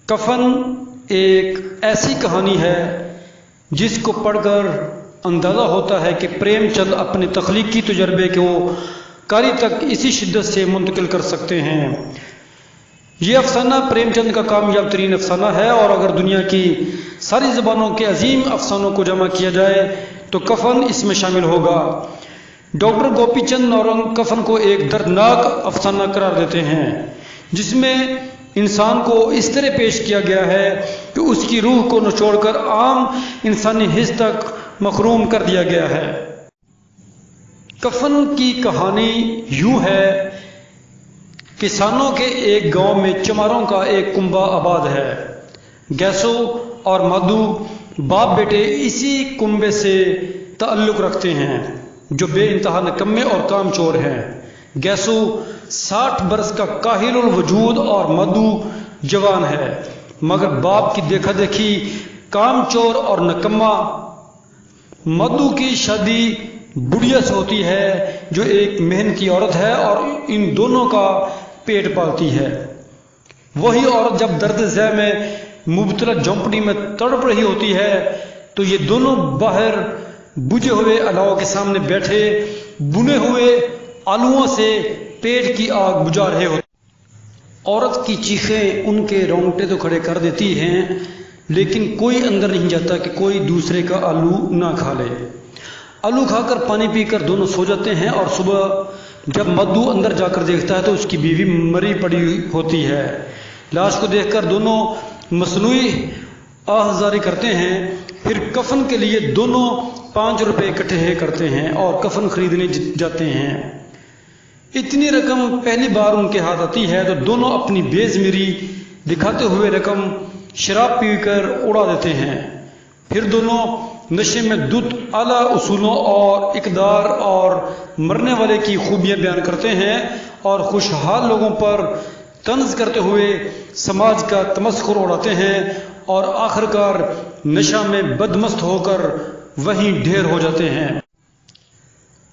کفن ایک ایسی کہانی ہے جس کو پڑھ کر اندازہ ہوتا ہے کہ پریم چند اپنے تخلیقی تجربے کو قاری تک اسی شدت سے منتقل کر سکتے ہیں۔ یہ افسانہ پریم چند کا کامیاب ترین افسانہ ہے، اور اگر دنیا کی ساری زبانوں کے عظیم افسانوں کو جمع کیا جائے تو کفن اس میں شامل ہوگا۔ ڈاکٹر گوپی چند نورنگ کفن کو ایک دردناک افسانہ قرار دیتے ہیں جس میں انسان کو اس طرح پیش کیا گیا ہے کہ اس کی روح کو نچوڑ کر عام انسانی حس تک محروم کر دیا گیا ہے۔ کفن کی کہانی یوں ہے، کسانوں کے ایک گاؤں میں چماروں کا ایک کنبہ آباد ہے۔ گیسو اور مادو باپ بیٹے اسی کنبے سے تعلق رکھتے ہیں جو بے انتہا نکمے اور کام چور ہیں۔ گیسو 60 برس کا کاہل الوجود اور مادو جوان ہے، مگر باپ کی دیکھا دیکھی کام چور اور نکما۔ مادو کی شادی بڑھیا سے ہوتی ہے جو ایک محنتی عورت ہے اور ان دونوں کا پیٹ پالتی ہے۔ وہی عورت جب درد ذہ میں مبتلا جھونپڑی میں تڑپ رہی ہوتی ہے تو یہ دونوں باہر بجھے ہوئے الاؤ کے سامنے بیٹھے بنے ہوئے آلوؤں سے پیٹ کی آگ بجھا رہے ہوتے ہیں۔ عورت کی چیخیں ان کے رونگٹے تو کھڑے کر دیتی ہیں، لیکن کوئی اندر نہیں جاتا کہ کوئی دوسرے کا آلو نہ کھا لے۔ آلو کھا کر پانی پی کر دونوں سو جاتے ہیں، اور صبح جب مدو اندر جا کر دیکھتا ہے تو اس کی بیوی مری پڑی ہوتی ہے۔ لاش کو دیکھ کر دونوں مصنوعی آہذاری کرتے ہیں، پھر کفن کے لیے دونوں 5 روپے اکٹھے کرتے ہیں اور کفن خریدنے جاتے ہیں۔ اتنی رقم پہلی بار ان کے ہاتھ آتی ہے تو دونوں اپنی بے ضمیری دکھاتے ہوئے رقم شراب پی کر اڑا دیتے ہیں۔ پھر دونوں نشے میں دھت اعلیٰ اصولوں اور اقدار اور مرنے والے کی خوبیاں بیان کرتے ہیں اور خوشحال لوگوں پر طنز کرتے ہوئے سماج کا تمسخر اڑاتے ہیں، اور آخر کار نشہ میں بدمست ہو کر وہیں ڈھیر ہو جاتے ہیں۔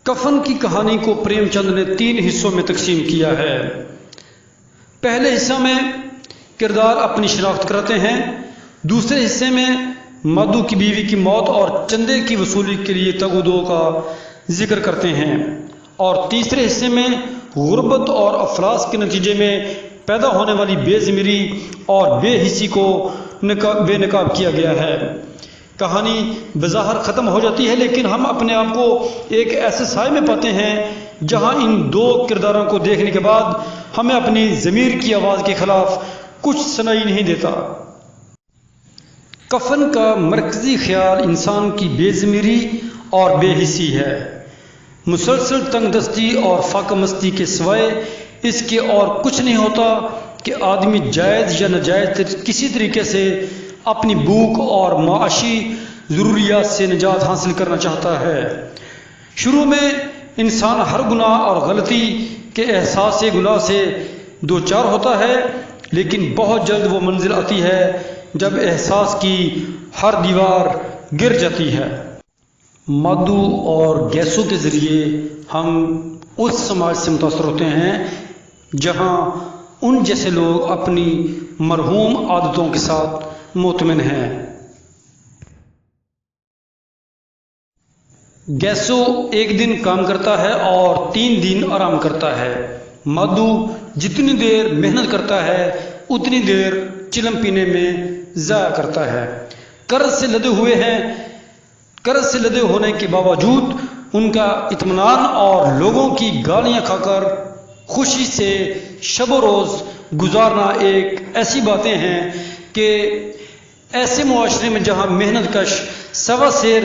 کفن کی کہانی کو پریم چند نے 3 حصوں میں تقسیم کیا ہے۔ پہلے حصہ میں کردار اپنی شناخت کراتے ہیں، دوسرے حصے میں مادو کی بیوی کی موت اور چندے کی وصولی کے لیے تگ و دو کا ذکر کرتے ہیں، اور تیسرے حصے میں غربت اور افلاس کے نتیجے میں پیدا ہونے والی بے ضمیری اور بے حسی کو بے نقاب کیا گیا ہے۔ کہانی بظاہر ختم ہو جاتی ہے، لیکن ہم اپنے آپ کو ایک ایسے سائے میں پاتے ہیں جہاں ان 2 کرداروں کو دیکھنے کے بعد ہمیں اپنی ضمیر کی آواز کے خلاف کچھ سنائی نہیں دیتا۔ کفن کا مرکزی خیال انسان کی بے ضمیری اور بے حسی ہے۔ مسلسل تنگ دستی اور فاقہ مستی کے سوائے اس کے اور کچھ نہیں ہوتا کہ آدمی جائز یا ناجائز کسی طریقے سے اپنی بھوک اور معاشی ضروریات سے نجات حاصل کرنا چاہتا ہے۔ شروع میں انسان ہر گناہ اور غلطی کے احساس گناہ سے دوچار ہوتا ہے، لیکن بہت جلد وہ منزل آتی ہے جب احساس کی ہر دیوار گر جاتی ہے۔ مادو اور گیسو کے ذریعے ہم اس سماج سے متاثر ہوتے ہیں جہاں ان جیسے لوگ اپنی مرحوم عادتوں کے ساتھ مطمئن ہیں۔ گیسو ایک دن کام کرتا ہے اور 3 دن آرام کرتا ہے۔ مادو جتنی دیر محنت کرتا ہے اتنی دیر چلم پینے میں ضائع کرتا ہے۔ قرض سے لدے ہونے کے باوجود ان کا اطمینان اور لوگوں کی گالیاں کھا کر خوشی سے شب و روز گزارنا ایک ایسی باتیں ہیں کہ ایسے معاشرے میں جہاں محنت کش سوا سیر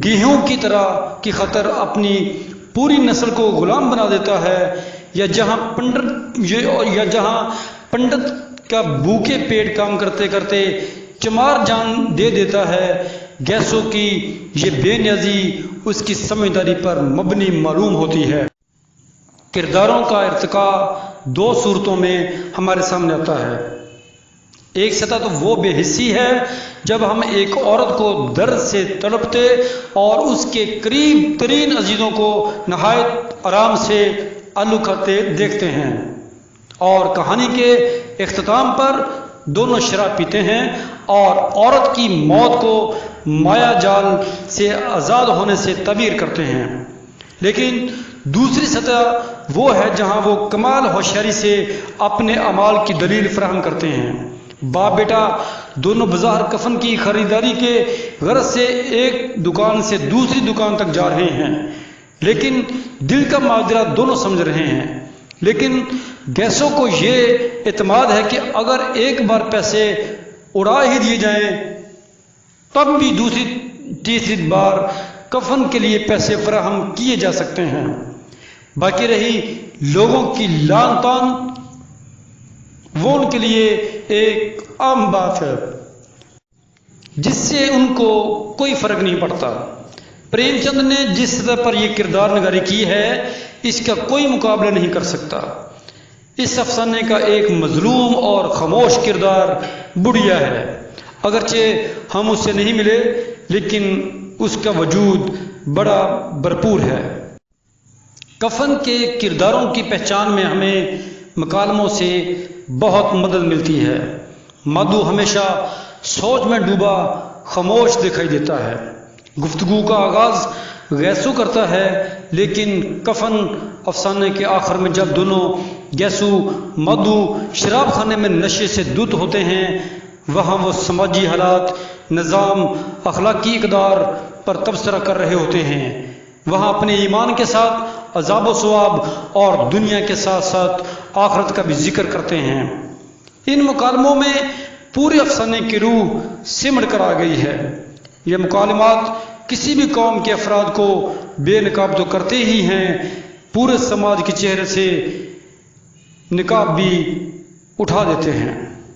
گیہوں کی طرح کی خطر اپنی پوری نسل کو غلام بنا دیتا ہے، یا جہاں پنڈت کا بھوکے پیٹ کام کرتے کرتے چمار جان دے دیتا ہے، گیسو کی یہ بے نیازی اس کی سمجھداری پر مبنی معلوم ہوتی ہے۔ کرداروں کا ارتقاء 2 صورتوں میں ہمارے سامنے آتا ہے۔ ایک سطح تو وہ بے حسی ہے جب ہم ایک عورت کو درد سے تڑپتے اور اس کے قریب ترین عزیزوں کو نہایت آرام سے آلو کھاتے دیکھتے ہیں، اور کہانی کے اختتام پر دونوں شراب پیتے ہیں اور عورت کی موت کو مایا جال سے آزاد ہونے سے تعبیر کرتے ہیں۔ لیکن دوسری سطح وہ ہے جہاں وہ کمال ہوشیاری سے اپنے اعمال کی دلیل فراہم کرتے ہیں۔ باپ بیٹا دونوں بظاہر کفن کی خریداری کے غرض سے ایک دکان سے دوسری دکان تک جا رہے ہیں، لیکن دل کا ماجرا دونوں سمجھ رہے ہیں۔ لیکن گیسوں کو یہ اعتماد ہے کہ اگر ایک بار پیسے اڑا ہی دیے جائیں تب بھی دوسری تیسری بار کفن کے لیے پیسے فراہم کیے جا سکتے ہیں۔ باقی رہی لوگوں کی لان تان، وہ ان کے لیے ایک عام بات ہے جس سے ان کو کوئی فرق نہیں پڑتا۔ پریم چند نے جس سطح پر یہ کردار نگاری کی ہے اس کا کوئی مقابلہ نہیں کر سکتا۔ اس افسانے کا ایک مظلوم اور خاموش کردار بڑھیا ہے، اگرچہ ہم اس سے نہیں ملے لیکن اس کا وجود بڑا بھرپور ہے۔ کفن کے کرداروں کی پہچان میں ہمیں مکالموں سے بہت مدد ملتی ہے۔ مادو ہمیشہ سوچ میں ڈوبا خاموش دکھائی دیتا ہے۔ گفتگو کا آغاز گیسو کرتا ہے، لیکن کفن افسانے کے آخر میں جب دونوں گیسو مادو شراب خانے میں نشے سے دھت ہوتے ہیں، وہاں وہ سماجی حالات، نظام، اخلاقی اقدار پر تبصرہ کر رہے ہوتے ہیں۔ وہاں اپنے ایمان کے ساتھ عذاب و ثواب اور دنیا کے ساتھ ساتھ آخرت کا بھی ذکر کرتے ہیں۔ ان مکالموں میں پورے افسانے کی روح سمٹ کر آ گئی ہے۔ یہ مکالمات کسی بھی قوم کے افراد کو بے نقاب تو کرتے ہی ہیں، پورے سماج کے چہرے سے نقاب بھی اٹھا دیتے ہیں۔